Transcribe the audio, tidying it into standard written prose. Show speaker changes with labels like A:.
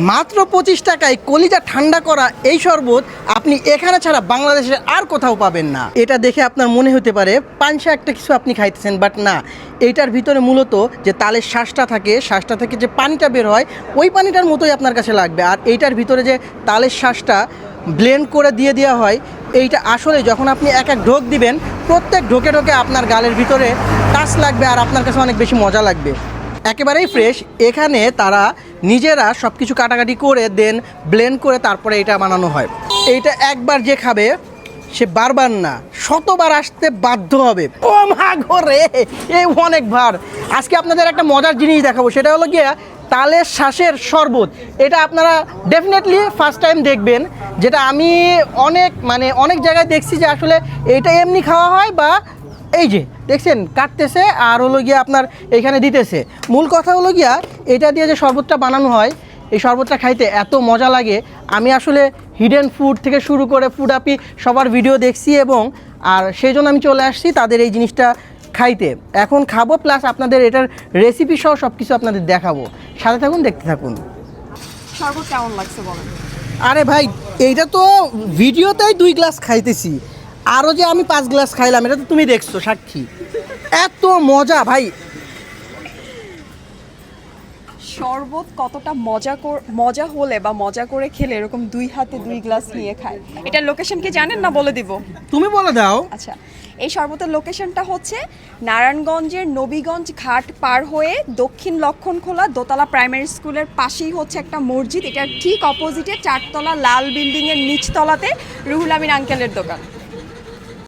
A: মাত্র 25 টাকায় কলিজা ঠান্ডা করা এই শরবত আপনি এখানে ছাড়া বাংলাদেশে আর কোথাও পাবেন না। এটা দেখে আপনার মনে হতে পারে পানসা একটা কিছু আপনি খাইতেছেন, বাট না, এইটার ভিতরে মূলত যে তালের শ্বাসটা থাকে, শ্বাসটা থেকে যে পানিটা বের হয় ওই পানিটার মতোই আপনার কাছে লাগবে। আর এইটার ভিতরে যে তালের শ্বাসটা ব্লেন্ড করে দিয়ে দেওয়া হয়, এইটা আসলে যখন আপনি এক এক ঢোক দিবেন, প্রত্যেক ঢোকে ঢোকে আপনার গালের ভিতরে টাচ লাগবে আর আপনার কাছে অনেক বেশি মজা লাগবে। একেবারেই ফ্রেশ। এখানে তারা নিজেরা সব কিছু কাটাকাটি করে দেন ব্লেন্ড করে তারপরে এটা বানানো হয়। এইটা একবার যে খাবে সে বারবার না, শতবার আসতে বাধ্য হবে। ও মা ঘরে এই অনেক ভার। আজকে আপনাদের একটা মজার জিনিস দেখাবো, সেটা হলো গিয়ে তালের শ্বাসের শরবত। এটা আপনারা ডেফিনেটলি ফার্স্ট টাইম দেখবেন, যেটা আমি অনেক জায়গায় দেখছি যে আসলে এটা এমনি খাওয়া হয়, বা এই যে দেখছেন কাটতেছে আর হলো গিয়া আপনার এইখানে দিতেছে। মূল কথা হলো গিয়া এটা দিয়ে যে শরবতটা বানানো হয়, এই শরবতটা খাইতে এত মজা লাগে। আমি আসলে হিডেন ফুড থেকে শুরু করে ফুড আপি সবার ভিডিও দেখছি, এবং আর সেই জন্য আমি চলে আসছি তাদের এই জিনিসটা খাইতে। এখন খাবো, প্লাস আপনাদের এটার রেসিপি সহ সব কিছু আপনাদের দেখাবো। সাথে থাকুন, দেখতে থাকুন।
B: শরবত কেমন লাগছে বলেন?
A: আরে ভাই, এইটা তো ভিডিওতেই 2 গ্লাস খাইতেছি, আরও যে আমি 5 গ্লাস খাইলাম এটা তো তুমি দেখছো, সাক্ষী। এত মজা ভাই।
B: শরবত কতটা মজা হলে বা মজা করে খেলে এরকম 2 হাতে 2 গ্লাস নিয়ে খায়। এটার লোকেশন কি জানেন না বলে দিব?
A: তুমি বলে দাও।
B: আচ্ছা, এই শরবতের লোকেশনটা হচ্ছে নারায়ণগঞ্জের নবীগঞ্জ ঘাট পার হয়ে দক্ষিণ লক্ষণখোলা দোতলা প্রাইমারি স্কুলের পাশেই হচ্ছে একটা মসজিদ। এটার ঠিক অপোজিটে 4 তলা লাল বিল্ডিংয়ের নিচতলাতে রুহুল আমিন আঙ্কেলের দোকান।